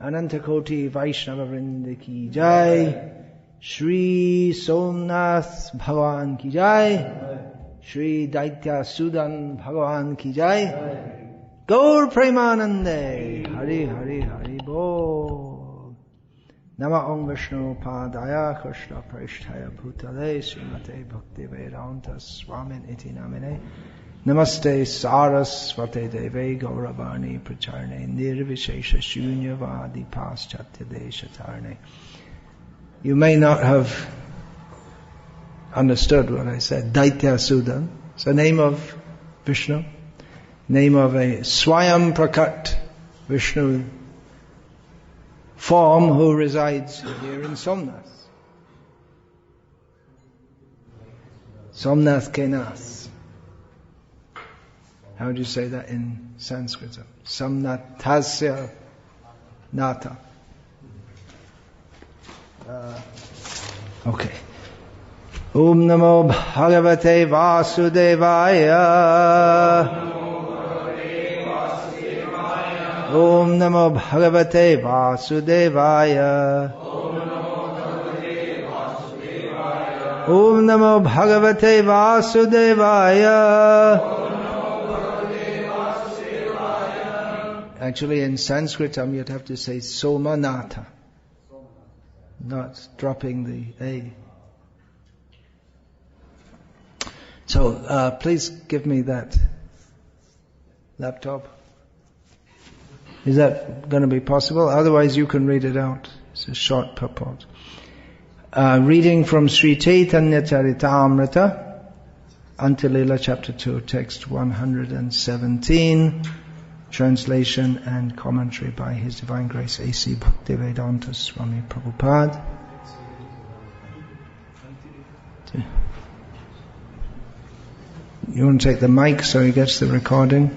Anantakoti Vaishnava Vrinda ki jai. Shri Somnath Bhagavan ki jai. Shri Daitya Sudan Bhagavan ki jai. Gaur Premanande. Hari Hari Hari Bol. Nama Om Vishnu Padaya Krishna Prasthaya Bhutale Srimate Bhakti Vedanta Swami Iti Namine. Namaste Sarasvate Deve Gauravani Pracharne Nirvishesha Shunyavadi Paschatya Deshatarne. You may not have understood what I said. Daitya Sudan. It's the name of Vishnu. Name of a Swayam Prakat Vishnu form who resides here in Somnath. Somnath Kenas. How do you say that in Sanskrit? Somnathasya Nata. Okay. Om Namo Bhagavate Vasudevaya. Om Namo Bhagavate Vasudevaya. Om Namo Bhagavate Vasudevaya. Actually, in Sanskritam, you'd have to say Somanatha, not dropping the A. So, please give me that laptop. Is that going to be possible? Otherwise, you can read it out. It's a short purport. Reading from Sri Chaitanya Charitamrita, Antilila chapter 2, text 117. Translation and commentary by His Divine Grace A.C. Bhaktivedanta Swami Prabhupada. You want to take the mic so he gets the recording?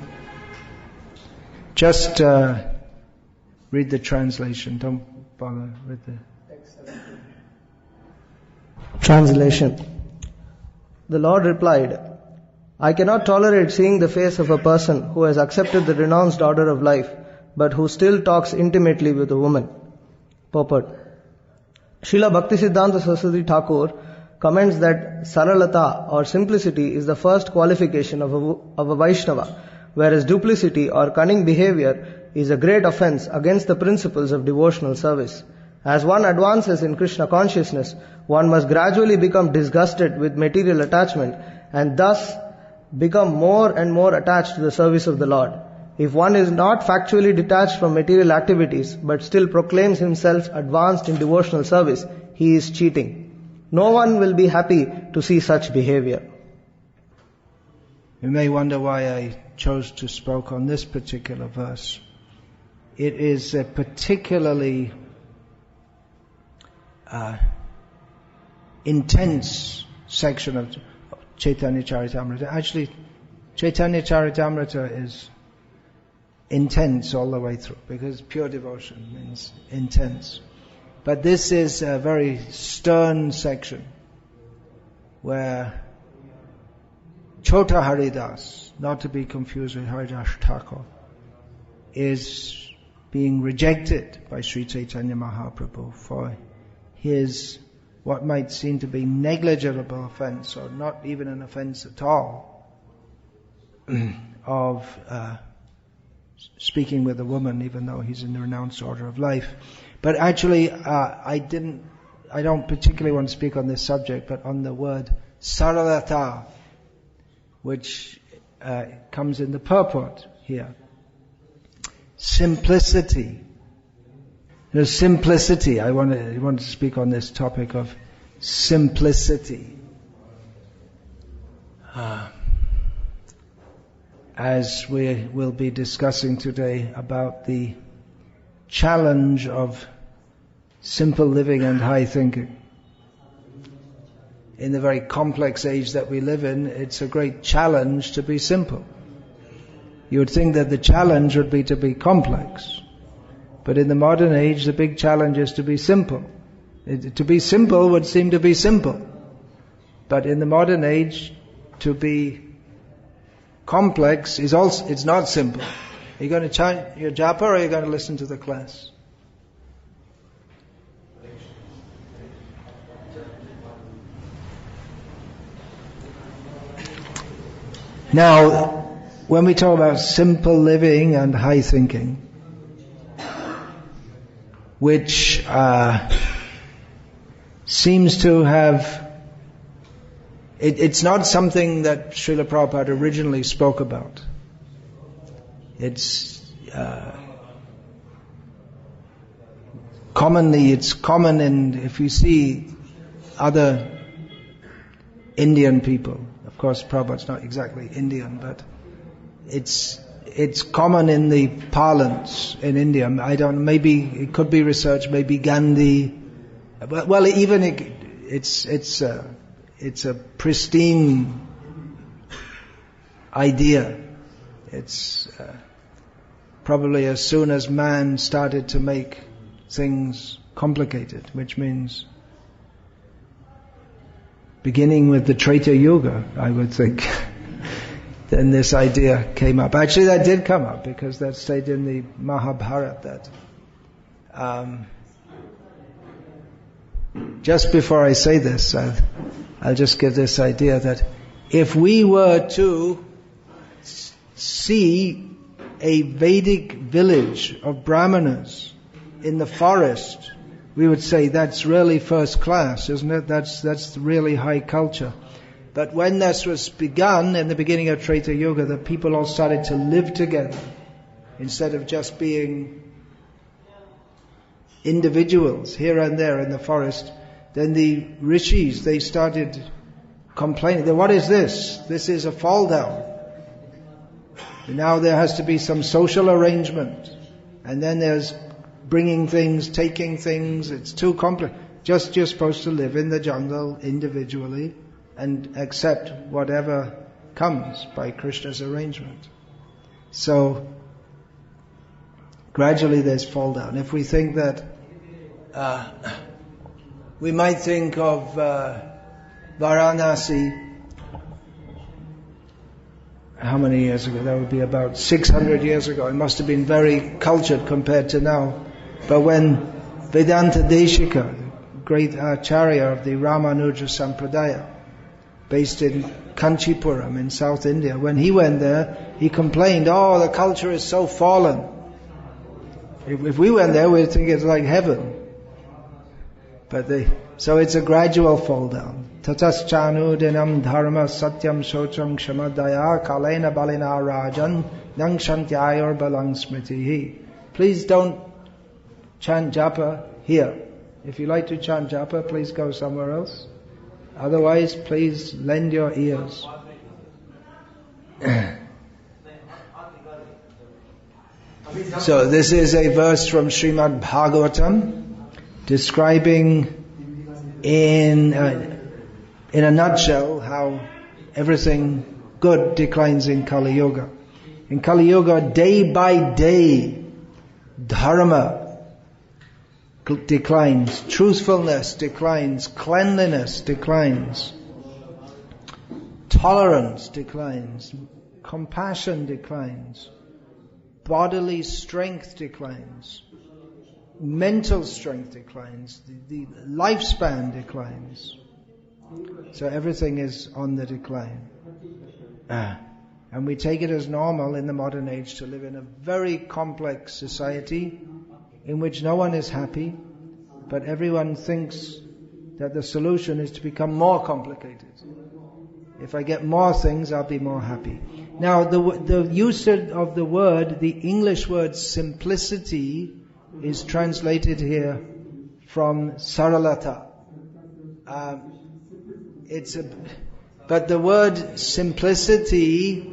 Just read the translation. Don't bother with the... Translation. The Lord replied, I cannot tolerate seeing the face of a person who has accepted the renounced order of life, but who still talks intimately with a woman. Purport. Srila Bhaktisiddhanta Saraswati Thakur comments that Saralata or simplicity is the first qualification of a Vaishnava, whereas duplicity or cunning behavior is a great offense against the principles of devotional service. As one advances in Krishna consciousness, one must gradually become disgusted with material attachment and thus become more and more attached to the service of the Lord. If one is not factually detached from material activities but still proclaims himself advanced in devotional service, he is cheating. No one will be happy to see such behavior. You may wonder why I chose to speak on this particular verse. It is a particularly intense section of Chaitanya Charitamrita. Actually, Chaitanya Charitamrita is intense all the way through, because pure devotion means intense. But this is a very stern section where Chota Haridas, not to be confused with Haridas Thakur, is being rejected by Sri Chaitanya Mahaprabhu for his what might seem to be negligible offense, or not even an offense at all, of speaking with a woman, even though he's in the renounced order of life. But actually, I don't particularly want to speak on this subject, but on the word saralata, which comes in the purport here. Simplicity. There's simplicity. I want to speak on this topic of simplicity. As we will be discussing today about the challenge of simple living and high thinking. In the very complex age that we live in, it's a great challenge to be simple. You would think that the challenge would be to be complex. But in the modern age, the big challenge is to be simple. To be simple would seem to be simple. But in the modern age, to be complex is also, it's not simple. Are you going to chant your japa or are you going to listen to the class? Now, when we talk about simple living and high thinking, which seems to have, it's not something that Srila Prabhupada originally spoke about. It's common in, if you see other Indian people, of course Prabhupada's not exactly Indian, but it's common in the parlance in India. I don't know, maybe it could be research, maybe Gandhi, but well, even it's a pristine idea. It's probably as soon as man started to make things complicated, which means beginning with the Treta Yuga, I would think, then this idea came up. Actually, that did come up, because that's stated in the Mahabharata that just before I say this, I'll just give this idea that if we were to see a Vedic village of Brahmanas in the forest, we would say that's really first class, isn't it? That's really high culture. But when this was begun in the beginning of Treta Yuga, the people all started to live together instead of just being individuals here and there in the forest. Then the rishis, they started complaining, what is this? This is a fall down. Now there has to be some social arrangement. And then there's bringing things, taking things, it's too complex. Just you're supposed to live in the jungle individually and accept whatever comes by Krishna's arrangement. So, gradually there's fall down. If we think that, we might think of Varanasi, how many years ago? That would be about 600 years ago. It must have been very cultured compared to now. But when Vedanta Deshika, great Acharya of the Ramanuja Sampradaya, based in Kanchipuram in South India, when he went there, he complained, the culture is so fallen. If we went there, we'd think it's like heaven. So it's a gradual fall down. Tataschanu dinam dharma satyam shocham kshamadaya kalena balina rajan nang shantyayor balang smritihi. Please don't chant japa here. If you like to chant japa, please go somewhere else. Otherwise, please lend your ears. So this is a verse from Srimad Bhagavatam describing in a nutshell how everything good declines in Kali Yuga. In Kali Yuga, day by day, dharma declines, truthfulness declines, cleanliness declines, tolerance declines, compassion declines, bodily strength declines, mental strength declines, the lifespan declines. So everything is on the decline. And we take it as normal in the modern age to live in a very complex society in which no one is happy, but everyone thinks that the solution is to become more complicated. If I get more things, I'll be more happy. Now, the use of the word, the English word simplicity, is translated here from saralata. But the word simplicity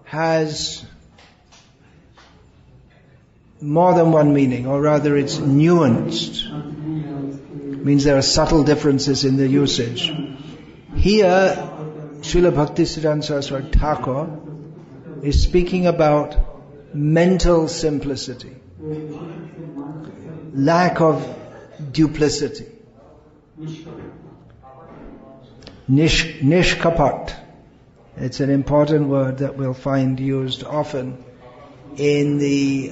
has more than one meaning, or rather it's nuanced. It means there are subtle differences in the usage. Here, Srila Bhaktisiddhanta Saraswati Thakur is speaking about mental simplicity, lack of duplicity, nishkapat. It's an important word that we'll find used often in the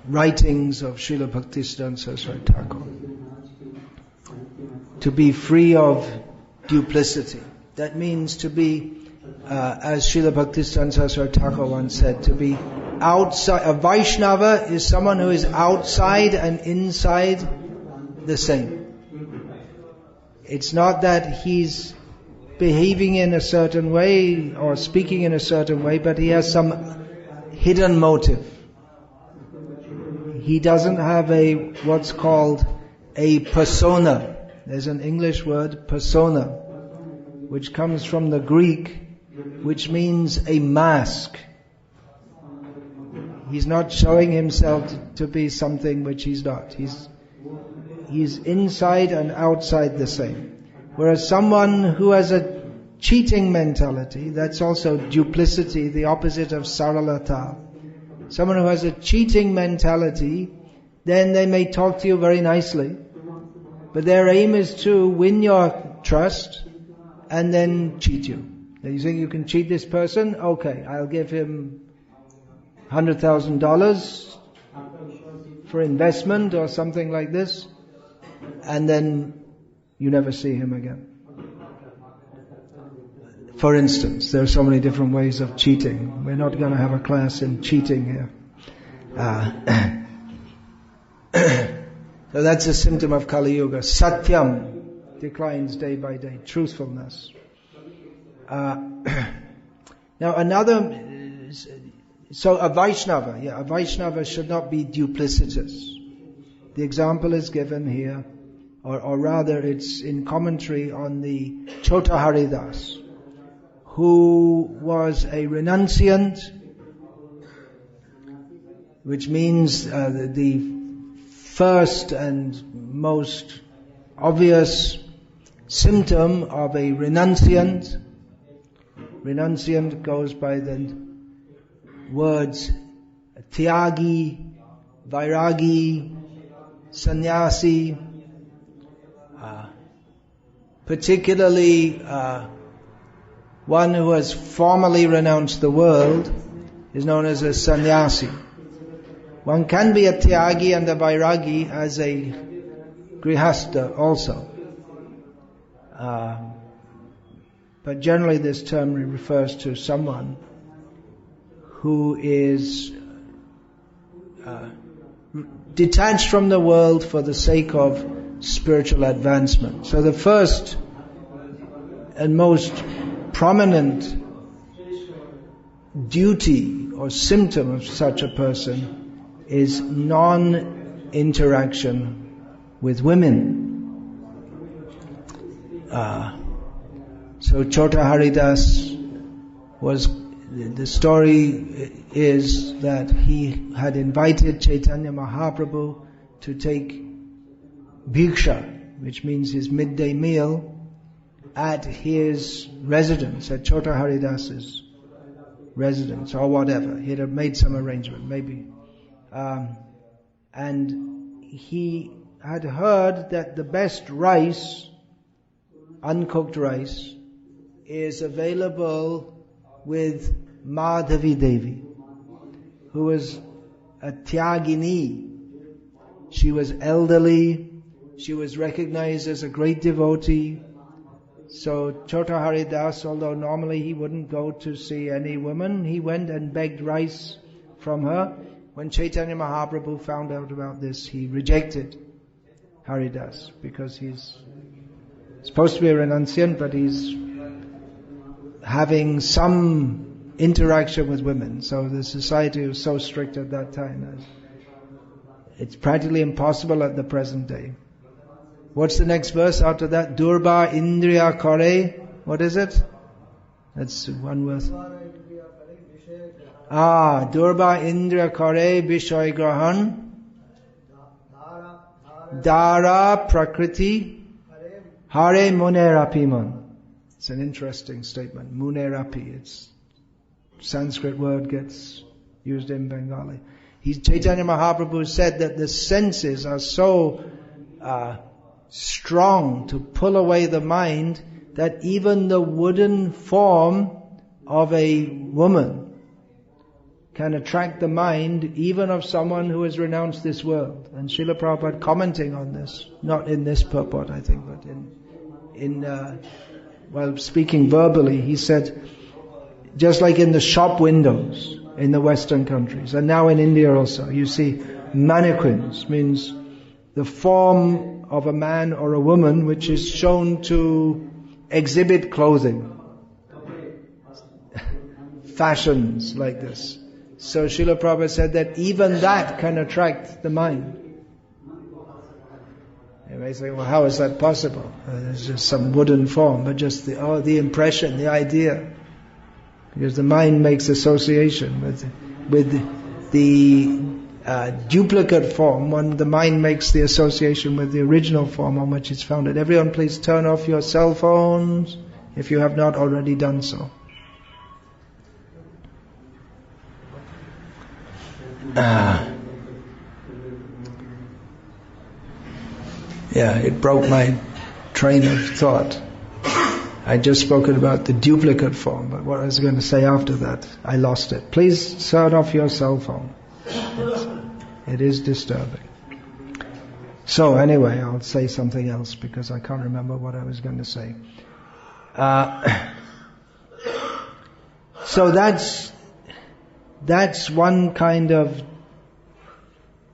writings of Srila Bhaktisiddhanta Saraswati Thakur. to be free of duplicity. That means to be, as Srila Bhaktisiddhanta Saraswati Thakur once said, to be outside. A Vaishnava is someone who is outside and inside the same. It's not that he's behaving in a certain way or speaking in a certain way, but he has some hidden motive. He doesn't have what's called a persona. There's an English word, persona, which comes from the Greek, which means a mask. He's not showing himself to be something which he's not. He's inside and outside the same. Whereas someone who has a cheating mentality, that's also duplicity, the opposite of saralata. Someone who has a cheating mentality, then they may talk to you very nicely, but their aim is to win your trust and then cheat you. You think you can cheat this person? Okay, I'll give him $100,000 for investment or something like this, and then you never see him again. For instance, there are so many different ways of cheating. We're not going to have a class in cheating here. So that's a symptom of Kali Yuga. Satyam declines day by day. Truthfulness. Now another, so a Vaishnava should not be duplicitous. The example is given here, or rather it's in commentary on the Chota Haridas, who was a renunciant, which means the first and most obvious symptom of a renunciant. Renunciant goes by the words tyagi, vairagi, sannyasi. Particularly one who has formally renounced the world is known as a sannyasi. One can be a tyagi and a vairagi as a grihastha also. But generally this term refers to someone who is detached from the world for the sake of spiritual advancement. So the first and most prominent duty or symptom of such a person is non-interaction with women. So Chota Haridas the story is that he had invited Chaitanya Mahaprabhu to take bhiksha, which means his midday meal, at his residence, at Chota Haridas's residence or whatever. He'd have made some arrangement, maybe. And he had heard that the best rice, uncooked rice, is available with Madhavi Devi, who was a Tyagini. She was elderly, she was recognized as a great devotee. So Chota Haridas, although normally he wouldn't go to see any woman, he went and begged rice from her. When Chaitanya Mahaprabhu found out about this, he rejected Haridas, because he's supposed to be a renunciant, but he's having some interaction with women. So the society was so strict at that time. It's practically impossible at the present day. What's the next verse after that? Durba Indriya Kare. What is it? That's one verse. Durba Indriya Kare Vishay Grahan Dara Prakriti Hare Munerapiman. It's an interesting statement. Munerapi. It's Sanskrit word gets used in Bengali. Chaitanya Mahaprabhu said that the senses are so strong to pull away the mind that even the wooden form of a woman can attract the mind even of someone who has renounced this world. And Srila Prabhupada commenting on this, not in this purport I think, but while speaking verbally, he said, just like in the shop windows in the Western countries, and now in India also, you see mannequins, means the form of a man or a woman which is shown to exhibit clothing, fashions like this. So Srila Prabhupada said that even that can attract the mind. You may say, well, how is that possible? It's just some wooden form, but just the impression, the idea. Because the mind makes association with the duplicate form. The mind makes the association with the original form on which it's founded. Everyone please turn off your cell phones if you have not already done so. It broke my train of thought. I just spoken about the duplicate form, but what I was going to say after that, I lost it. Please turn off your cell phone. It is disturbing. So anyway, I'll say something else because I can't remember what I was going to say. So that's one kind of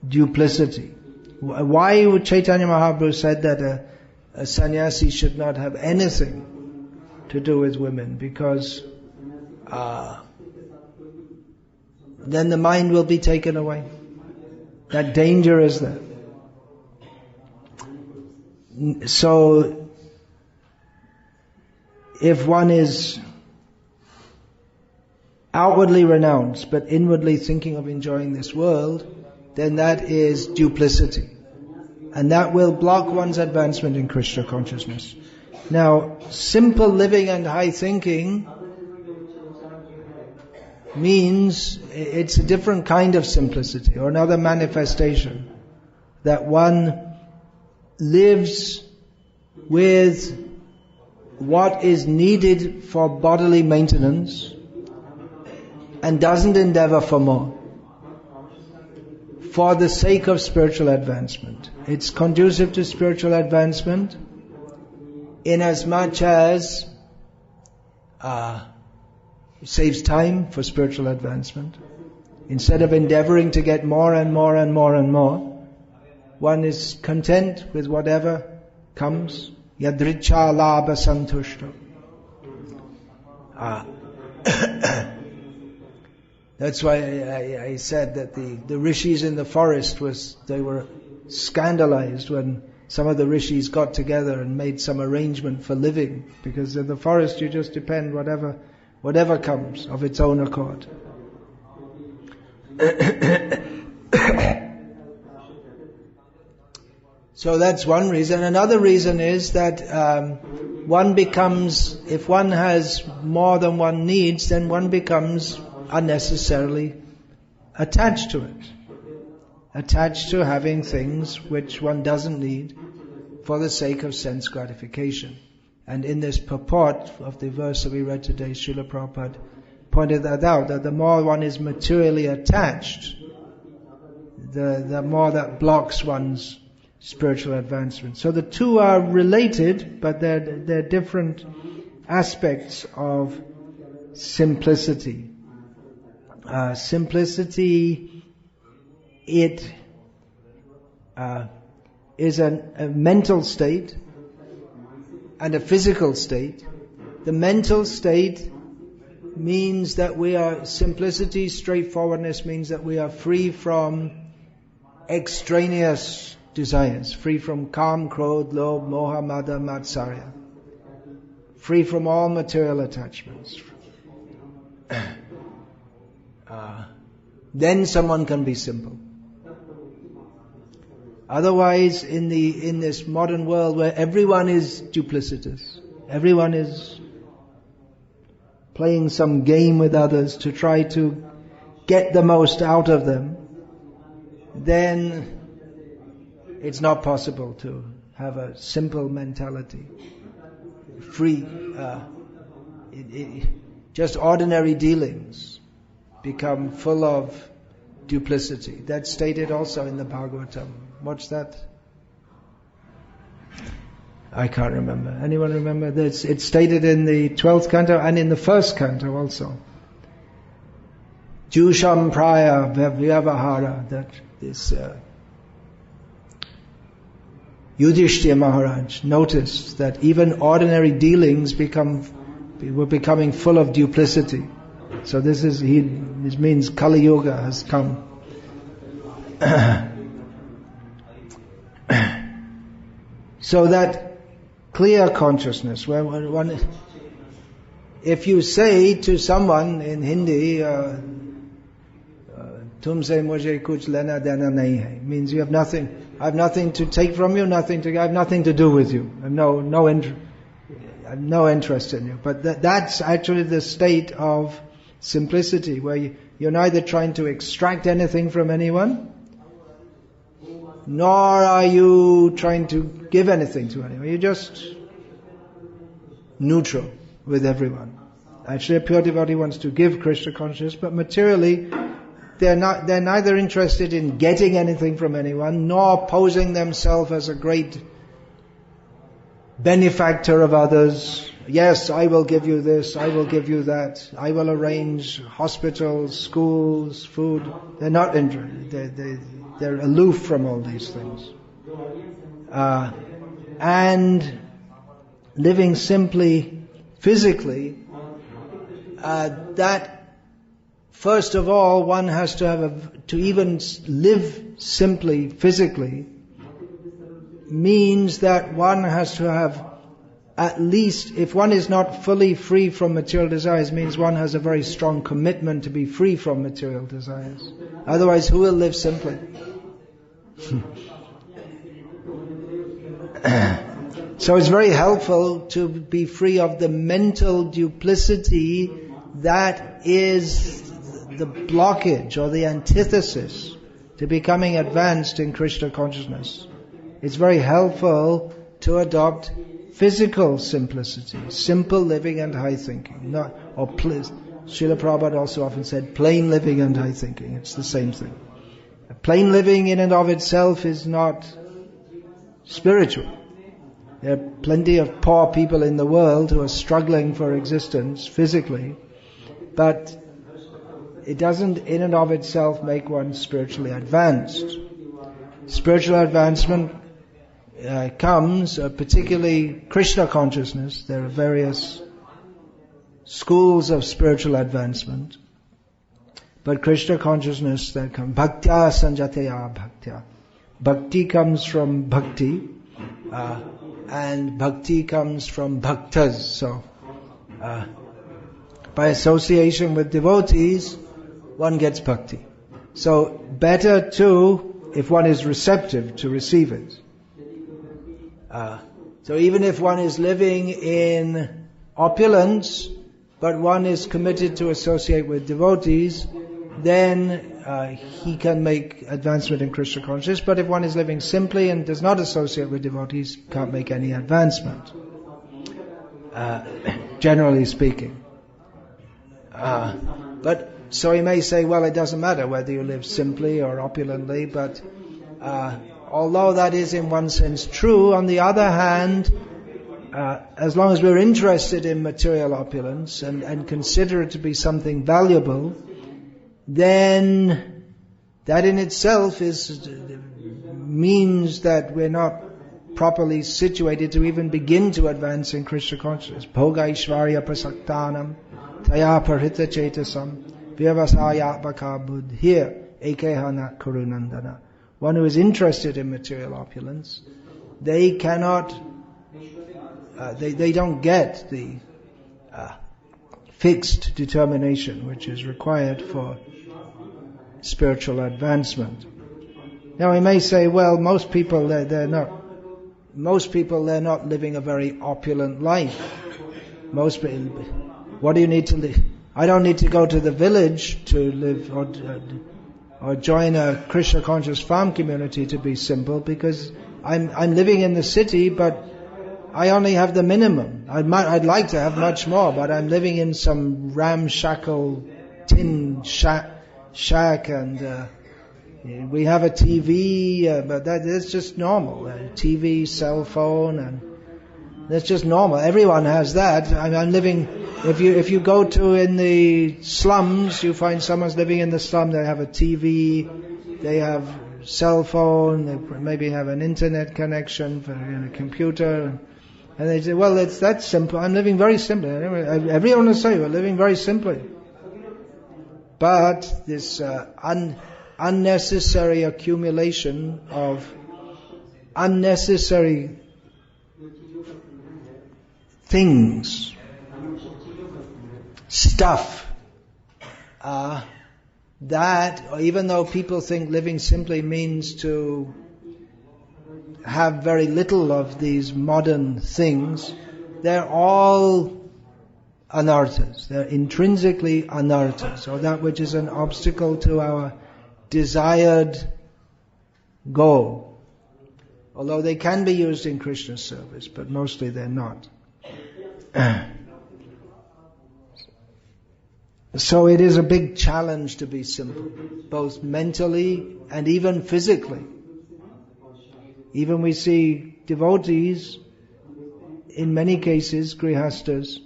duplicity. Why would Chaitanya Mahaprabhu said that a sannyasi should not have anything to do with women? Because then the mind will be taken away. That danger is there. So if one is outwardly renounced but inwardly thinking of enjoying this world, then that is duplicity. And that will block one's advancement in Krishna consciousness. Now, simple living and high thinking means it's a different kind of simplicity, or another manifestation. That one lives with what is needed for bodily maintenance and doesn't endeavor for more, for the sake of spiritual advancement. It's conducive to spiritual advancement inasmuch as it saves time for spiritual advancement. Instead of endeavoring to get more and more and more and more, one is content with whatever comes. Yadricha labha santushta. That's why I said that the rishis in the forest they were scandalized when some of the rishis got together and made some arrangement for living, because in the forest you just depend whatever comes of its own accord. So that's one reason. Another reason is that if one has more than one needs, then one becomes unnecessarily attached to it. Attached to having things which one doesn't need for the sake of sense gratification. And in this purport of the verse that we read today, Srila Prabhupada pointed that out, that the more one is materially attached, the more that blocks one's spiritual advancement. So the two are related, but they're different aspects of simplicity. Simplicity, it is a mental state and a physical state. The mental state means that simplicity, straightforwardness means that we are free from extraneous desires, free from kam, krodh, lobh, moha, mada, matsarya, free from all material attachments. Then someone can be simple. Otherwise, in this modern world where everyone is duplicitous, everyone is playing some game with others to try to get the most out of them, then it's not possible to have a simple mentality, free, just ordinary dealings. become full of duplicity. That's stated also in the Bhagavatam. What's that? I can't remember. Anyone remember this? It's stated in the 12th canto and in the 1st canto also. Jusham Praya Vyavahara, that this Yudhishthira Maharaj noticed that even ordinary dealings were becoming full of duplicity. So this means Kali Yuga has come. So that clear consciousness, where one, if you say to someone in Hindi, "Tumse mujhe kuch lena dena nahi hai," means you have nothing. I have nothing to take from you, I have nothing to do with you. I have no interest in you. But that's actually the state of simplicity, where you're neither trying to extract anything from anyone, nor are you trying to give anything to anyone. You're just neutral with everyone. Actually, a pure devotee wants to give Krishna consciousness, but materially, they're neither interested in getting anything from anyone, nor posing themselves as a great benefactor of others. Yes, I will give you this, I will give you that, I will arrange hospitals, schools, food. They're not interested. They're aloof from all these things. And living simply physically, that first of all, one has to to even live simply physically means that one has to have at least, if one is not fully free from material desires, means one has a very strong commitment to be free from material desires. Otherwise, who will live simply? So it's very helpful to be free of the mental duplicity that is the blockage or the antithesis to becoming advanced in Krishna consciousness. It's very helpful to adopt physical simplicity, simple living and high thinking. Srila Prabhupada also often said plain living and high thinking. It's the same thing. Plain living in and of itself is not spiritual. There are plenty of poor people in the world who are struggling for existence physically, but it doesn't in and of itself make one spiritually advanced. Spiritual advancement comes, particularly Krishna consciousness. There are various schools of spiritual advancement. But Krishna consciousness, that comes, bhaktya sanjataya bhaktya. Bhakti comes from bhakti, and bhakti comes from bhaktas. So, by association with devotees, one gets bhakti. So, better too, if one is receptive to receive it. So even if one is living in opulence, but one is committed to associate with devotees, then he can make advancement in Krishna consciousness. But if one is living simply and does not associate with devotees, can't make any advancement. Generally speaking. But so he may say, well, it doesn't matter whether you live simply or opulently, but although that is in one sense true, on the other hand, as long as we're interested in material opulence and consider it to be something valuable, then that in itself means that we're not properly situated to even begin to advance in Krishna consciousness. Bhoga Ishvarya Prasaktanam Taya Parhita Chetasam Vyavasaya Baka Buddhir Ekehana Kurunandana. One who is interested in material opulence, they cannot, they don't get the fixed determination which is required for spiritual advancement. Now we may say, well, most people they're not living a very opulent life. What do you need to live? I don't need to go to the village to live or join a Krishna conscious farm community to be simple, because I'm living in the city, but I only have the minimum. I'd like to have much more, but I'm living in some ramshackle tin shack and we have a TV, but that's just normal. TV, cell phone, and that's just normal. Everyone has that. I'm living. If you go to in the slums, you find someone's living in the slum. They have a TV, they have cell phone, they maybe have an internet connection for a computer, and they say, "Well, that's simple. I'm living very simply." Everyone will say, "We're living very simply," but this unnecessary accumulation of unnecessary things, stuff, that, even though people think living simply means to have very little of these modern things, they're all anarthas. They're intrinsically anarthas, or that which is an obstacle to our desired goal. Although they can be used in Krishna service, but mostly they're not. So it is a big challenge to be simple, both mentally and even physically. Even we see devotees, in many cases, Grhasthas,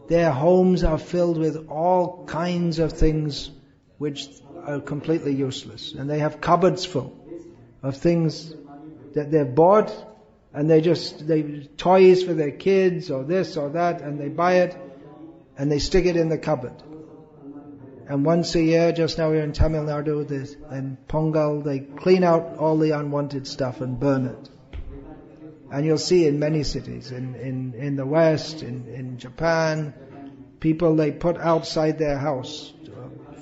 their homes are filled with all kinds of things which are completely useless. And they have cupboards full of things that they've bought, and they toys for their kids or this or that, and they buy it and they stick it in the cupboard. And once a year, just now we're in Tamil Nadu, and Pongal, they clean out all the unwanted stuff and burn it. And you'll see in many cities, in the West, in Japan, people, they put outside their house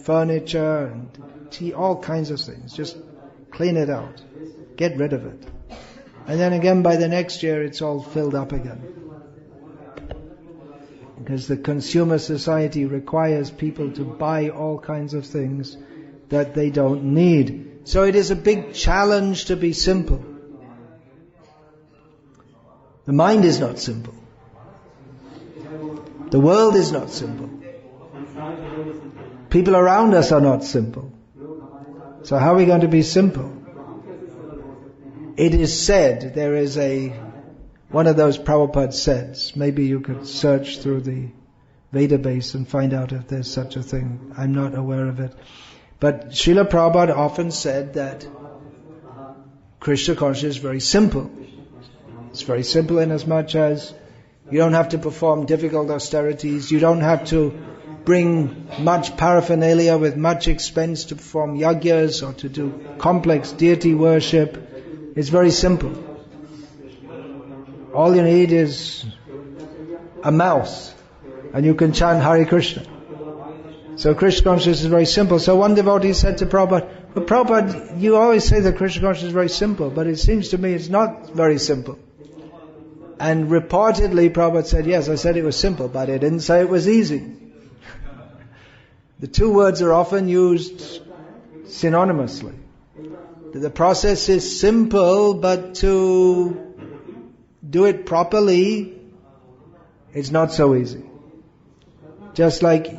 furniture and tea, all kinds of things. Just clean it out. Get rid of it. And then again by the next year it's all filled up again. Because the consumer society requires people to buy all kinds of things that they don't need. So it is a big challenge to be simple. The mind is not simple. The world is not simple. People around us are not simple. So how are we going to be simple? It is said, there is one of those Prabhupada says, maybe you could search through the database and find out if there's such a thing. I'm not aware of it. But Srila Prabhupada often said that Krishna consciousness is very simple. It's very simple in as much as you don't have to perform difficult austerities, you don't have to bring much paraphernalia with much expense to perform yagyas or to do complex deity worship. It's very simple. All you need is a mouse and you can chant Hare Krishna. So Krishna consciousness is very simple. So one devotee said to Prabhupada, "But Prabhupada, you always say that Krishna consciousness is very simple, but it seems to me it's not very simple." And reportedly Prabhupada said, "Yes, I said it was simple, but I didn't say it was easy." The two words are often used synonymously. The process is simple, but to do it properly, it's not so easy. Just like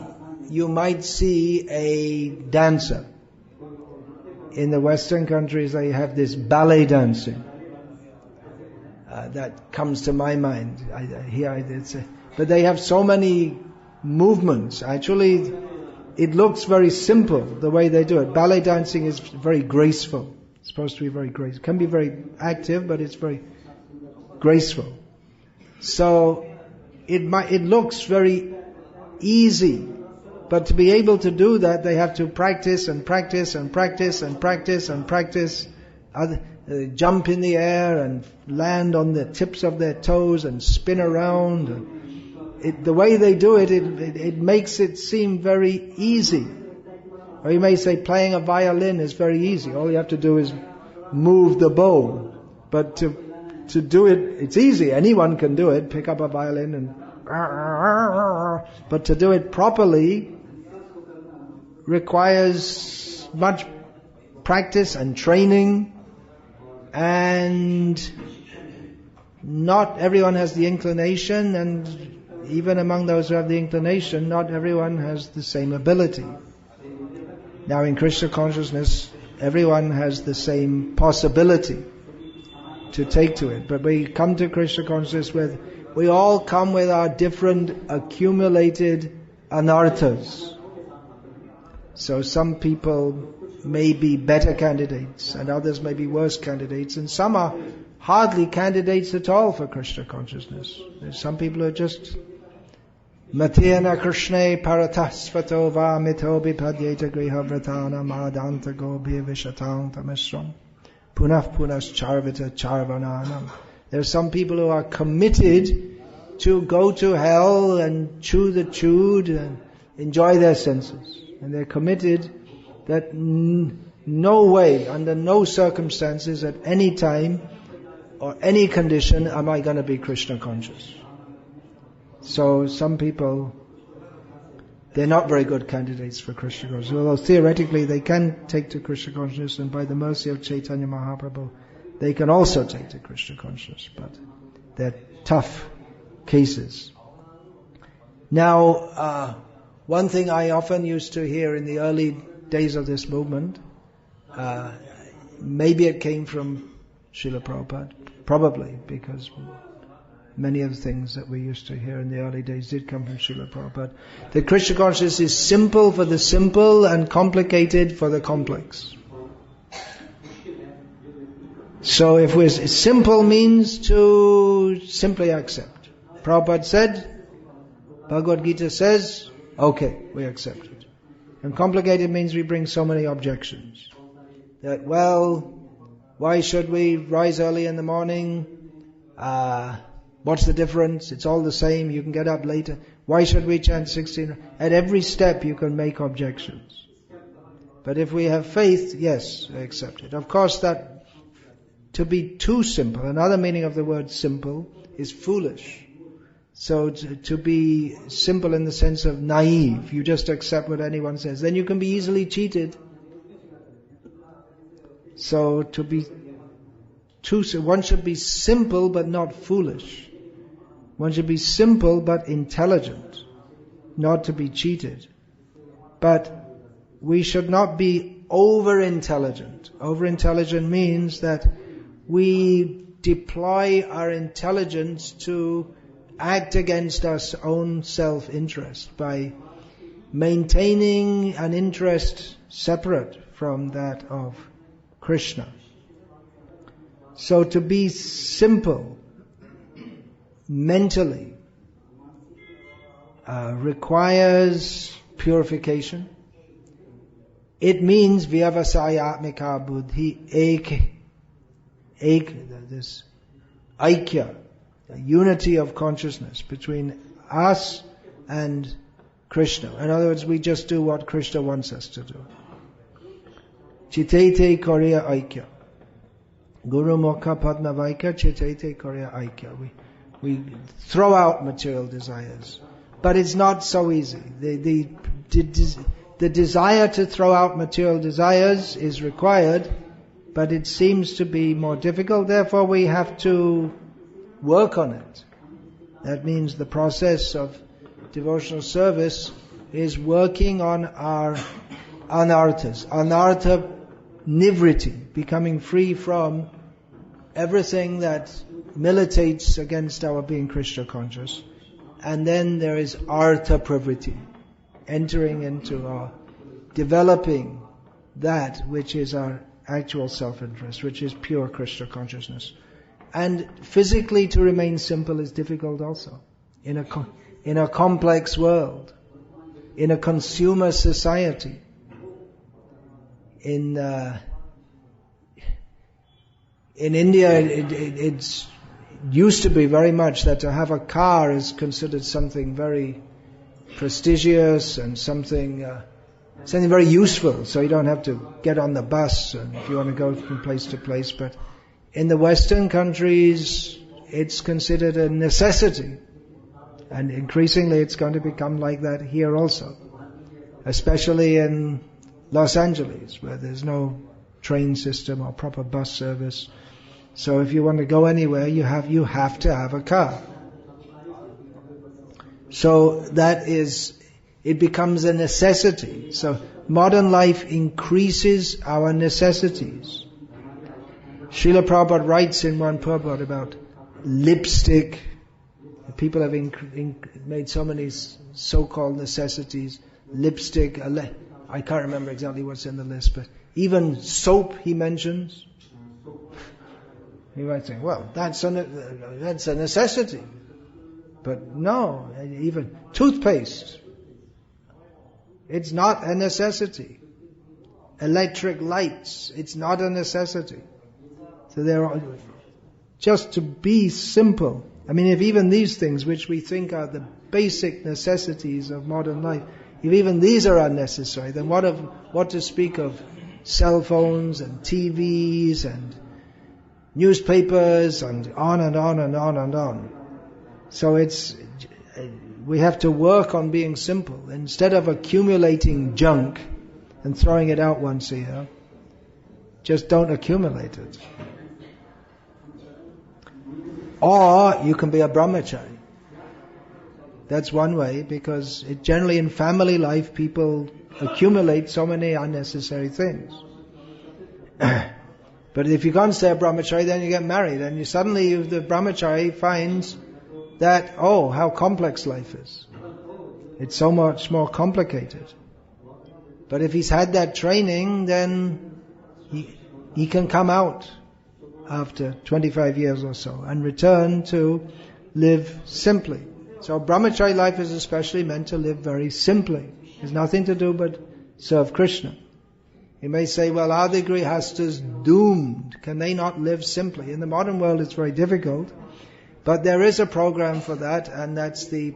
you might see a dancer. In the Western countries, they have this ballet dancing. That comes to my mind. But they have so many movements. Actually, it looks very simple the way they do it. Ballet dancing is very graceful. It's supposed to be very graceful. It can be very active, but it's very graceful. So it looks very easy. But to be able to do that, they have to practice and practice and practice and practice and practice. Jump in the air and land on the tips of their toes and spin around. The way they do it, it makes it seem very easy. Or you may say playing a violin is very easy. All you have to do is move the bow. But to do it, it's easy. Anyone can do it. Pick up a violin and... But to do it properly requires much practice and training. And not everyone has the inclination, and even among those who have the inclination, not everyone has the same ability. Now in Krishna consciousness, everyone has the same possibility to take to it. But we come to Krishna consciousness we all come with our different accumulated anarthas. So some people may be better candidates and others may be worse candidates, and some are hardly candidates at all for Krishna consciousness. There's some people who are just Matyena Krishne Paratasvato Va Mito Bipadyeta Grihavratana Madanta Gobhi Vishatanta Mishram Punaf Punas Charvita Charvananam. There are some people who are committed to go to hell and chew the chewed and enjoy their senses. And they're committed that no way, under no circumstances, at any time or any condition am I going to be Krishna conscious. So some people, they're not very good candidates for Krishna consciousness, although theoretically they can take to Krishna consciousness, and by the mercy of Chaitanya Mahaprabhu, they can also take to Krishna consciousness, but they're tough cases. Now, one thing I often used to hear in the early days of this movement, maybe it came from Srila Prabhupada, probably, because many of the things that we used to hear in the early days did come from Srila Prabhupada. That Krishna consciousness is simple for the simple and complicated for the complex. So if we're simple means to simply accept. Prabhupada said, Bhagavad Gita says, okay, we accept it. And complicated means we bring so many objections. That, well, why should we rise early in the morning? What's the difference? It's all the same. You can get up later. Why should we chant 16? At every step you can make objections. But if we have faith, yes, I accept it. Of course, that to be too simple, another meaning of the word simple is foolish. So to be simple in the sense of naive, you just accept what anyone says, then you can be easily cheated. So one should be simple but not foolish. One should be simple but intelligent, not to be cheated. But we should not be over-intelligent. Over-intelligent means that we deploy our intelligence to act against our own self-interest by maintaining an interest separate from that of Krishna. So to be simple mentally requires purification. It means vyavasayatmika buddhi this aikya, the unity of consciousness between us and Krishna. In other words, we just do what Krishna wants us to do. Chitete korya aikya. Guru mokha padma vaikya chitete korya aikya. We throw out material desires. But it's not so easy. The desire to throw out material desires is required, but it seems to be more difficult. Therefore we have to work on it. That means the process of devotional service is working on our anarthas, anartha nivriti, becoming free from everything that militates against our being Krishna conscious. And then there is artha pravriti, entering into our developing that which is our actual self-interest, which is pure Krishna consciousness. And physically to remain simple is difficult also. In a complex world, in a consumer society, in India it's used to be very much that to have a car is considered something very prestigious and something very useful, so you don't have to get on the bus and if you want to go from place to place. But in the Western countries it's considered a necessity, and increasingly it's going to become like that here also, especially in Los Angeles, where there's no train system or proper bus service. So if you want to go anywhere, you have to have a car. So that is it becomes a necessity. So modern life increases our necessities. Srila Prabhupada writes in one purport about lipstick. People have made so many so-called necessities. Lipstick, I can't remember exactly what's in the list, but even soap he mentions. You might think, well, that's a necessity. But no, even toothpaste, it's not a necessity. Electric lights, it's not a necessity. So there are, just to be simple. I mean, if even these things, which we think are the basic necessities of modern life, if even these are unnecessary, then what to speak of cell phones and TVs and newspapers and on and on and on and on. So we have to work on being simple. Instead of accumulating junk and throwing it out once a year, just don't accumulate it. Or you can be a brahmachari. That's one way, because generally in family life people accumulate so many unnecessary things. But if you can't stay a brahmachari, then you get married, and the brahmachari finds that, oh, how complex life is. It's so much more complicated. But if he's had that training, then he can come out after 25 years or so and return to live simply. So brahmachari life is especially meant to live very simply. There's nothing to do but serve Krishna. You may say, well, are the Grhasthas doomed? Can they not live simply? In the modern world it's very difficult, but there is a program for that, and that's the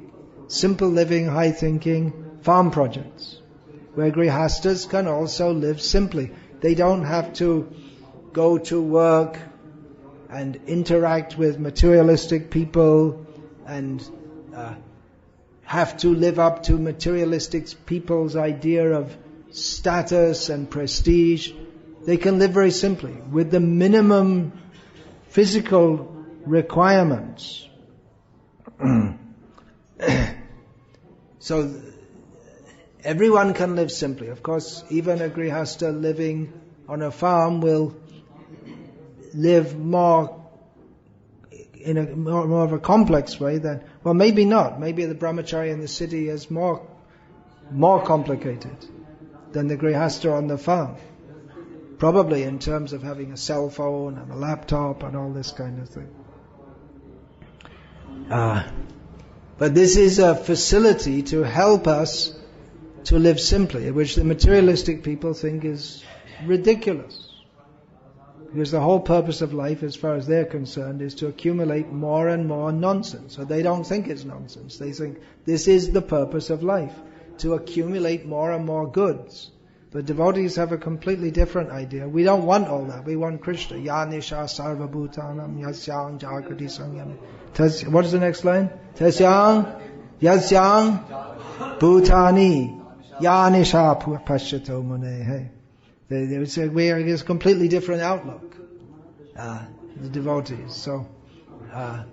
simple living, high thinking farm projects, where Grhasthas can also live simply. They don't have to go to work and interact with materialistic people and have to live up to materialistic people's idea of status and prestige. They can live very simply with the minimum physical requirements. So everyone can live simply. Of course, even a Grihastha living on a farm will live more in a more of a complex way than, well, maybe not. Maybe the brahmachari in the city is more complicated than the Grihastha on the farm. Probably in terms of having a cell phone and a laptop and all this kind of thing. But this is a facility to help us to live simply, which the materialistic people think is ridiculous. Because the whole purpose of life, as far as they're concerned, is to accumulate more and more nonsense. So they don't think it's nonsense. They think this is the purpose of life, to accumulate more and more goods. But devotees have a completely different idea. We don't want all that. We want Krishna. Ya nisha sarva bhutanam yasyang jagrati sangyam. What is the next line? Tasyang yasyang bhutani ya nisha pashyato mune. They would say we are a completely different outlook, the devotees. So, of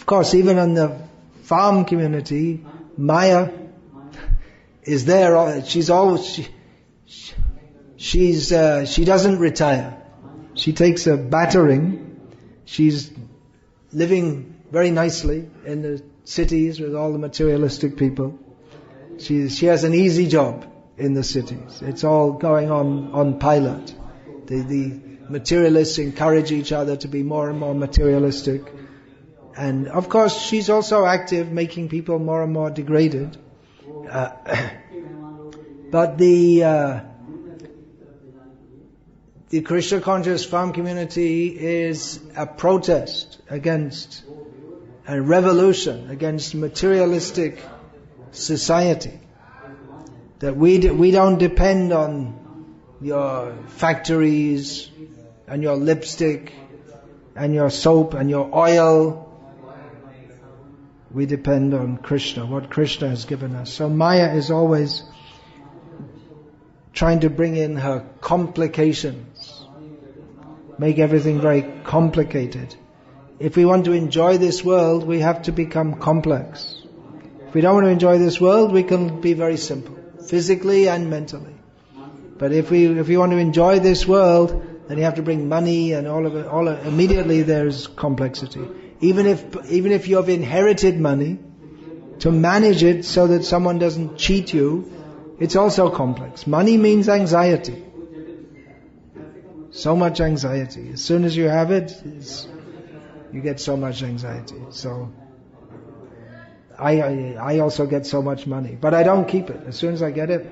course, even in the farm community, Maya is there. She's always she doesn't retire. She takes a battering. She's living very nicely in the cities with all the materialistic people. She has an easy job in the cities. It's all going on pilot. The materialists encourage each other to be more and more materialistic. And of course she's also active, making people more and more degraded. But the Krishna conscious farm community is a protest against a revolution against materialistic society. That we don't depend on your factories and your lipstick and your soap and your oil. We depend on Krishna, what Krishna has given us. So Maya is always trying to bring in her complications, make everything very complicated. If we want to enjoy this world, we have to become complex. If we don't want to enjoy this world, we can be very simple, physically and mentally. But if we want to enjoy this world, then you have to bring money and all of it. Immediately there's complexity. Even if you have inherited money, to manage it so that someone doesn't cheat you, it's also complex. Money means anxiety. So much anxiety. As soon as you have it, you get so much anxiety. So I also get so much money, but I don't keep it. As soon as I get it,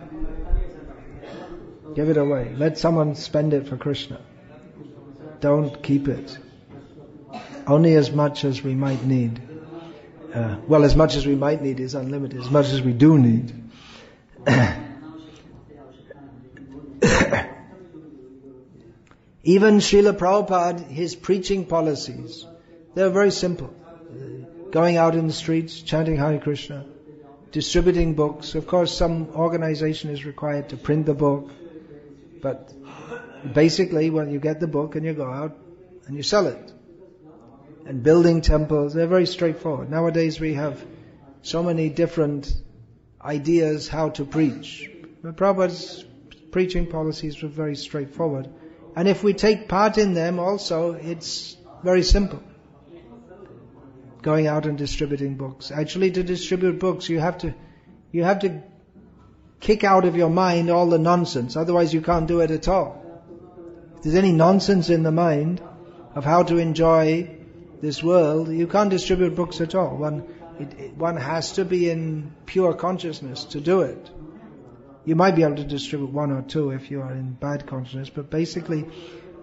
give it away. Let someone spend it for Krishna. Don't keep it. Only as much as we might need. As much as we might need is unlimited. As much as we do need. Even Srila Prabhupada, his preaching policies, they're very simple. Going out in the streets, chanting Hare Krishna, distributing books. Of course, some organization is required to print the book, but basically when you get the book and you go out and you sell it. And building temples, they're very straightforward. Nowadays we have so many different ideas how to preach. But Prabhupada's preaching policies were very straightforward. And if we take part in them also, it's very simple. Going out and distributing books. Actually, to distribute books, you have to kick out of your mind all the nonsense. Otherwise you can't do it at all. If there's any nonsense in the mind of how to enjoy this world, you can't distribute books at all. One has to be in pure consciousness to do it. You might be able to distribute one or two if you are in bad consciousness, but basically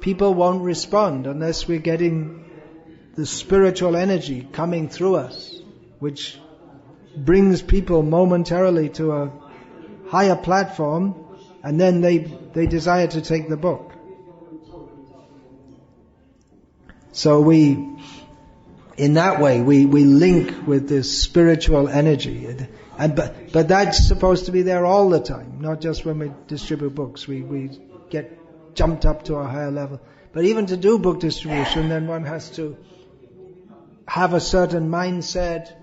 people won't respond unless we're getting the spiritual energy coming through us, which brings people momentarily to a higher platform, and then they desire to take the book. So in that way, we link with this spiritual energy. But that's supposed to be there all the time, not just when we distribute books. We get jumped up to a higher level. But even to do book distribution, then one has to have a certain mindset,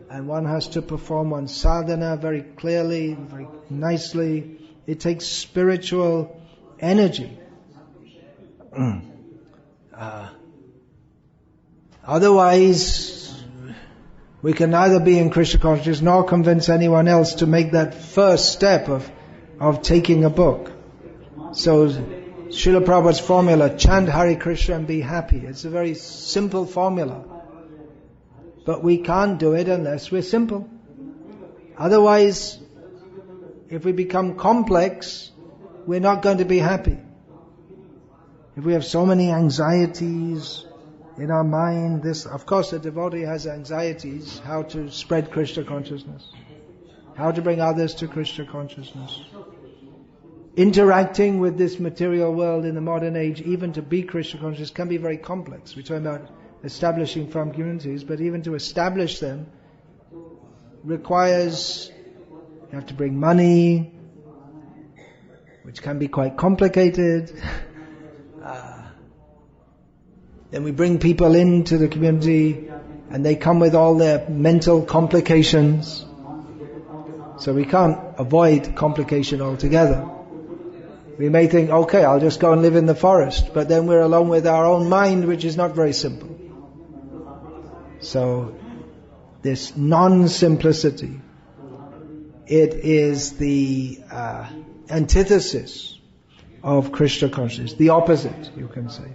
and one has to perform one's sadhana very clearly, very nicely. It takes spiritual energy. Otherwise, we can neither be in Krishna consciousness nor convince anyone else to make that first step of taking a book. So, Srila Prabhupada's formula, chant Hare Krishna and be happy. It's a very simple formula. But we can't do it unless we're simple. Otherwise, if we become complex, we're not going to be happy. If we have so many anxieties in our mind, of course the devotee has anxieties, how to spread Krishna consciousness, how to bring others to Krishna consciousness. Interacting with this material world in the modern age, even to be Krishna conscious, can be very complex. We're talking about establishing farm communities, but even to establish them requires, you have to bring money, which can be quite complicated. Then we bring people into the community and they come with all their mental complications. So we can't avoid complication altogether. We may think, okay, I'll just go and live in the forest, but then we're alone with our own mind, which is not very simple. So this non-simplicity, it is the antithesis of Krishna consciousness, the opposite, you can say.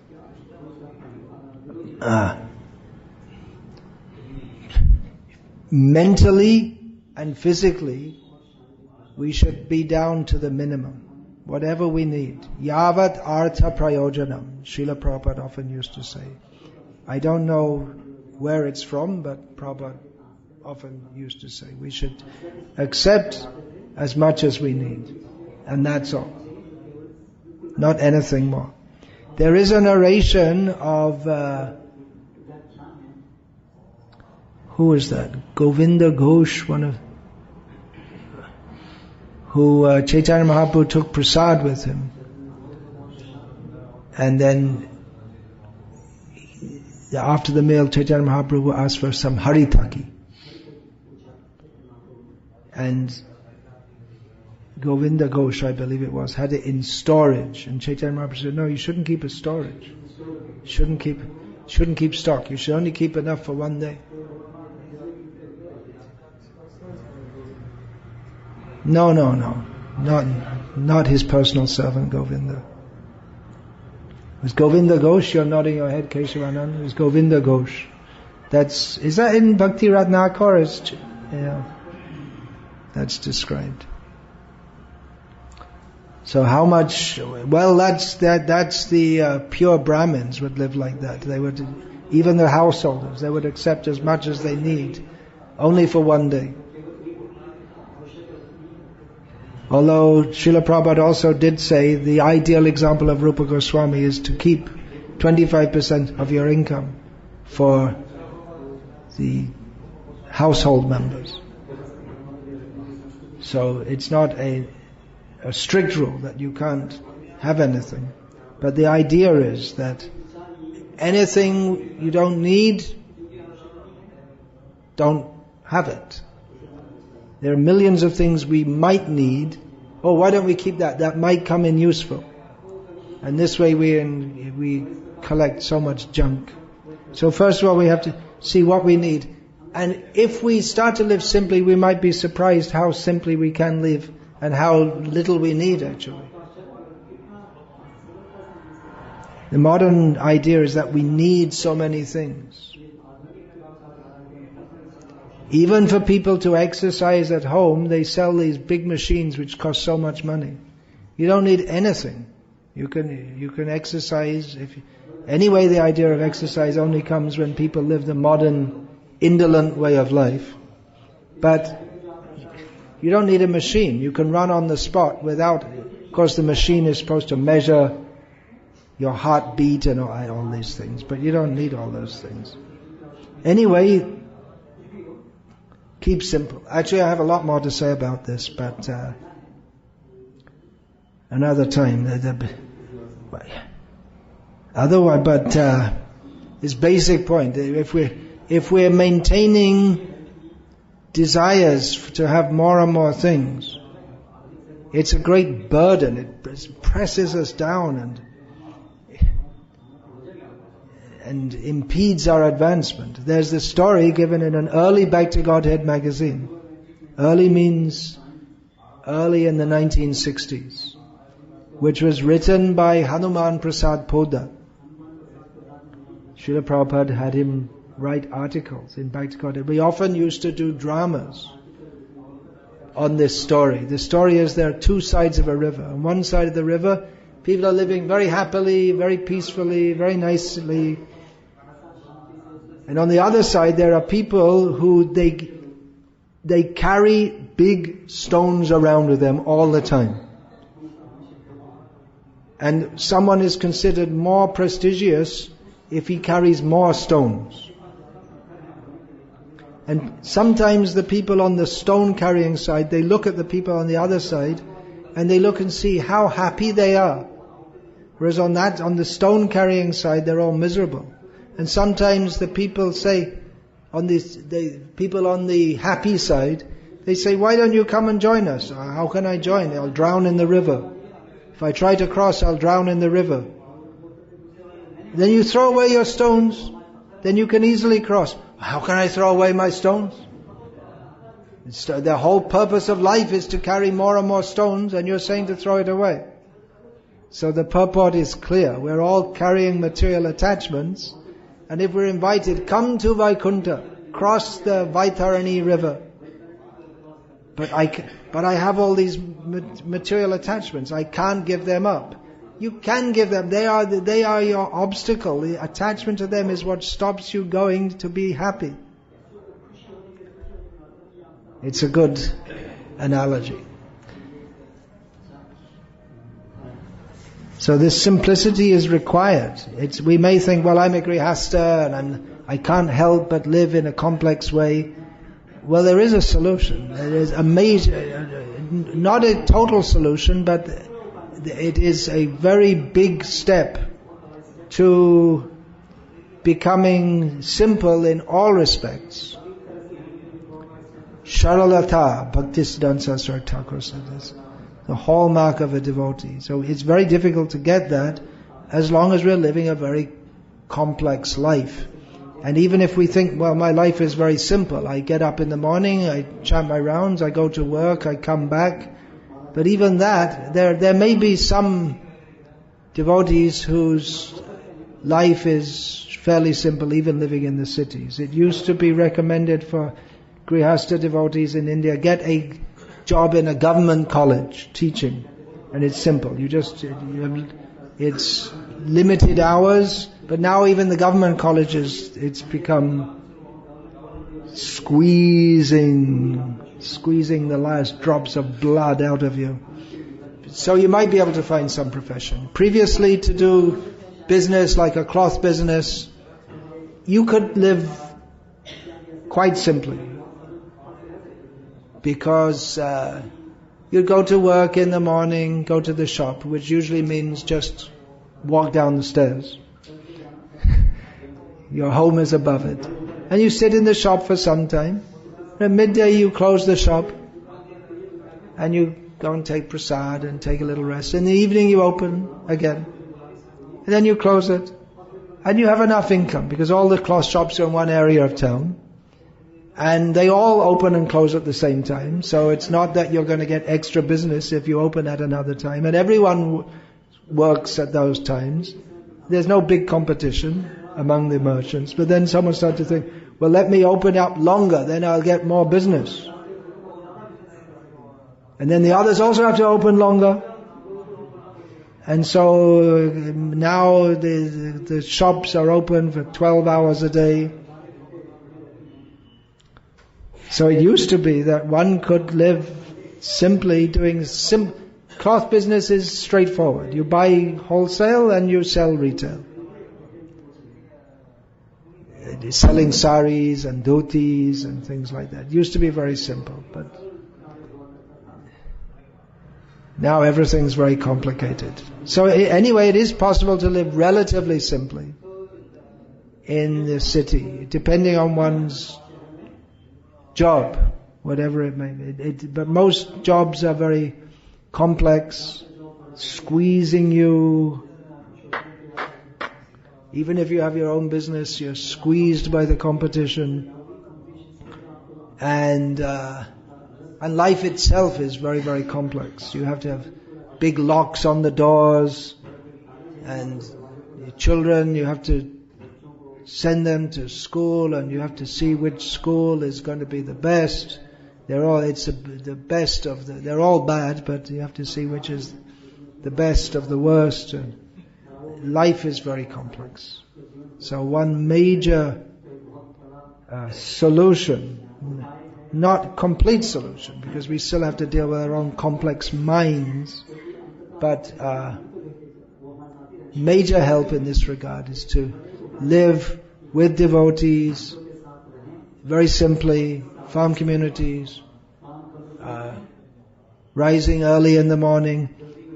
Mentally and physically, we should be down to the minimum. Whatever we need. Yavat artha prayojanam. Srila Prabhupada often used to say. I don't know where it's from, but Prabhupada often used to say. We should accept as much as we need. And that's all. Not anything more. There is a narration of... who is that? Govinda Ghosh, who Chaitanya Mahaprabhu took prasad with him. And then after the meal, Chaitanya Mahaprabhu asked for some haritaki. And Govinda Ghosh, I believe it was, had it in storage. And Chaitanya Mahaprabhu said, no, you shouldn't keep a storage. You shouldn't keep stock. You should only keep enough for one day. No. Not his personal servant, Govinda. It was Govinda Ghosh. You're nodding your head, Keshavananda. It was Govinda Ghosh. Is that in Bhakti Ratnakar? Yeah. That's described. So how much? Well, that's the pure Brahmins would live like that. They would, even the householders, they would accept as much as they need, only for one day. Although Srila Prabhupada also did say the ideal example of Rupa Goswami is to keep 25% of your income for the household members. So it's not a strict rule that you can't have anything. But the idea is that anything you don't need, don't have it. There are millions of things we might need. Oh, why don't we keep that? That might come in useful. And this way we collect so much junk. So first of all, we have to see what we need. And if we start to live simply, we might be surprised how simply we can live and how little we need actually. The modern idea is that we need so many things. Even for people to exercise at home, they sell these big machines which cost so much money. You don't need anything. You can exercise. Anyway, the idea of exercise only comes when people live the modern, indolent way of life. But you don't need a machine. You can run on the spot without. Of course, the machine is supposed to measure your heartbeat and all these things, but you don't need all those things. Anyway, keep simple. Actually, I have a lot more to say about this, but another time. Otherwise, but this basic point: if we're maintaining desires to have more and more things, it's a great burden. It presses us down and impedes our advancement. There's this story given in an early Back to Godhead magazine. Early means early in the 1960s, which was written by Hanuman Prasad Poddar. Srila Prabhupada had him write articles in Back to Godhead. We often used to do dramas on this story. The story is there are two sides of a river. On one side of the river, people are living very happily, very peacefully, very nicely. And on the other side, there are people who they carry big stones around with them all the time. And someone is considered more prestigious if he carries more stones. And sometimes the people on the stone carrying side, they look at the people on the other side and they look and see how happy they are. Whereas on the stone carrying side, they're all miserable. And sometimes the people say, the people on the happy side, they say, why don't you come and join us? How can I join? I'll drown in the river. If I try to cross, I'll drown in the river. Then you throw away your stones, then you can easily cross. How can I throw away my stones? The whole purpose of life is to carry more and more stones, and you're saying to throw it away. So the purport is clear. We're all carrying material attachments, and if we're invited, come to Vaikuntha, cross the Vaitarani river. But I have all these material attachments. I can't give them up. You can give them. They are your obstacle. The attachment to them is what stops you going to be happy. It's a good analogy. So this simplicity is required. We may think, well, I'm a Grhastha and I can't help but live in a complex way. Well, there is a solution. There is a major, not a total solution, but it is a very big step to becoming simple in all respects. Sharalata, Bhaktisiddhanta Saraswati Thakur said this. The hallmark of a devotee. So it's very difficult to get that as long as we're living a very complex life. And even if we think, well, my life is very simple. I get up in the morning, I chant my rounds, I go to work, I come back. But even that, there may be some devotees whose life is fairly simple, even living in the cities. It used to be recommended for Grhasthas devotees in India, get a job in a government college teaching, and it's simple. It's limited hours, but now even the government colleges, it's become squeezing the last drops of blood out of you. So you might be able to find some profession. Previously, to do business like a cloth business, you could live quite simply. Because you'd go to work in the morning, go to the shop, which usually means just walk down the stairs. Your home is above it. And you sit in the shop for some time. At midday you close the shop and you go and take prasad and take a little rest. In the evening you open again. And then you close it. And you have enough income because all the cloth shops are in one area of town. And they all open and close at the same time. So it's not that you're going to get extra business if you open at another time. And everyone works at those times. There's no big competition among the merchants. But then someone started to think, well, let me open up longer, then I'll get more business. And then the others also have to open longer. And so now the shops are open for 12 hours a day. So it used to be that one could live simply doing cloth business is straightforward. You buy wholesale and you sell retail. Selling saris and dhotis and things like that. It used to be very simple, but now everything's very complicated. So anyway, it is possible to live relatively simply in the city, depending on one's job, whatever it may be. But most jobs are very complex, squeezing you. Even if you have your own business, you're squeezed by the competition. And life itself is very, very complex. You have to have big locks on the doors, and your children, you have to send them to school, and you have to see which school is going to be the best. They're all bad, but you have to see which is the best of the worst. And life is very complex. So one major solution, not complete solution, because we still have to deal with our own complex minds, but major help in this regard is to live with devotees, very simply, farm communities, rising early in the morning.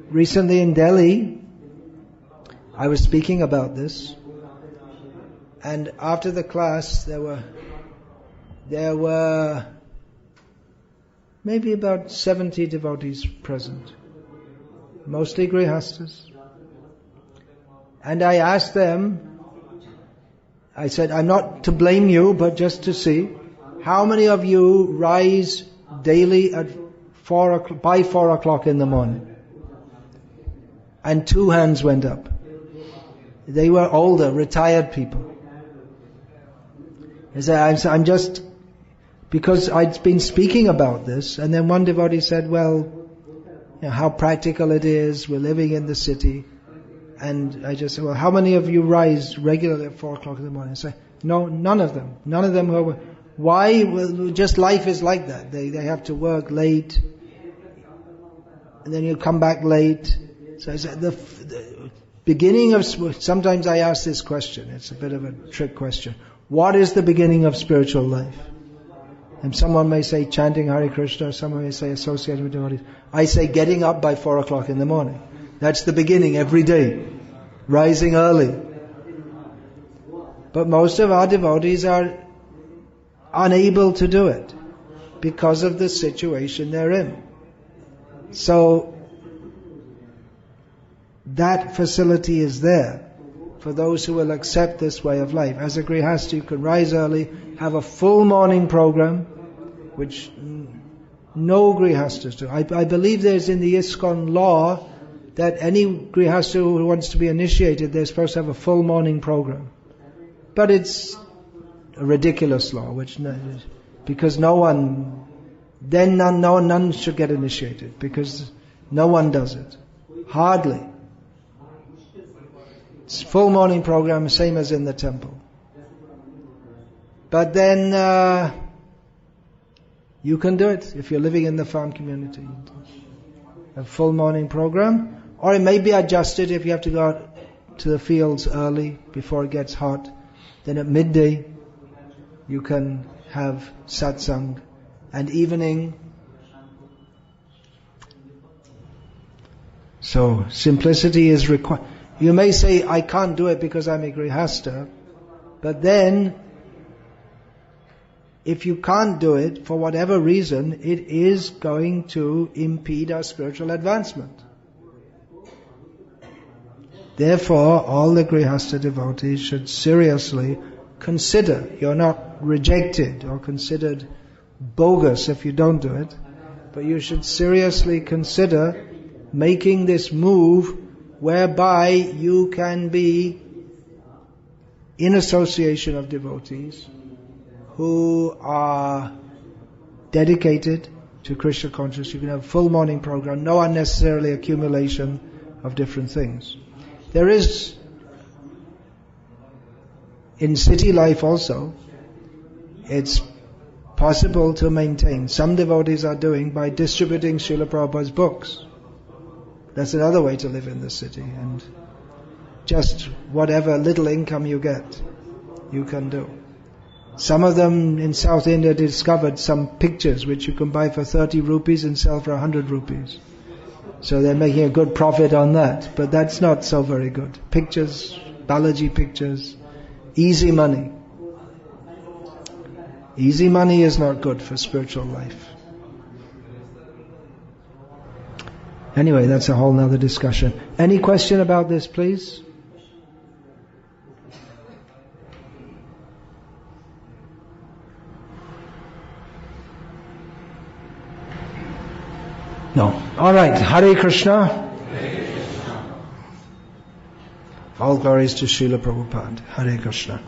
Recently in Delhi, I was speaking about this, and after the class there were maybe about 70 devotees present, mostly Grhasthas. And I asked them, I said, I'm not to blame you, but just to see, how many of you rise daily at by 4 o'clock in the morning? And 2 hands went up. They were older, retired people. I said, I'm just, because I'd been speaking about this, and then one devotee said, well, how practical it is, we're living in the city. And I just said, well, how many of you rise regularly at 4 o'clock in the morning? I said, no, none of them. None of them were. Why? Well, just life is like that. They have to work late, and then you come back late. So I said, the beginning of, sometimes I ask this question, it's a bit of a trick question. What is the beginning of spiritual life? And someone may say chanting Hare Krishna, someone may say associating with devotees. I say getting up by 4 o'clock in the morning. That's the beginning every day. Rising early. But most of our devotees are unable to do it. because of the situation they're in. So, that facility is there for those who will accept this way of life. As a Grihastha, you can rise early, have a full morning program, which no Grihasthas do. I believe there's in the ISKCON law that any Grihastha who wants to be initiated, they're supposed to have a full morning program. But it's a ridiculous law, because none should get initiated, because no one does it. Hardly. It's full morning program, same as in the temple. But then you can do it if you're living in the farm community. A full morning program, or it may be adjusted if you have to go out to the fields early before it gets hot. Then at midday you can have satsang, and evening. So simplicity is required. You may say, I can't do it because I'm a Grihastha, but then if you can't do it for whatever reason, it is going to impede our spiritual advancement. Therefore, all the Grihastha devotees should seriously consider. You're not rejected or considered bogus if you don't do it, but you should seriously consider making this move whereby you can be in association of devotees who are dedicated to Krishna consciousness. You can have a full morning program, no unnecessarily accumulation of different things. There is, in city life also, it's possible to maintain. Some devotees are doing by distributing Srila Prabhupada's books. That's another way to live in the city, and just whatever little income you get, you can do. Some of them in South India discovered some pictures which you can buy for 30 rupees and sell for 100 rupees. So they're making a good profit on that, but that's not so very good. Pictures, Balaji pictures, easy money. Easy money is not good for spiritual life. Anyway, that's a whole nother discussion. Any question about this, please? No. All right. Hare Krishna. Hare Krishna. All glories to Srila Prabhupada. Hare Krishna.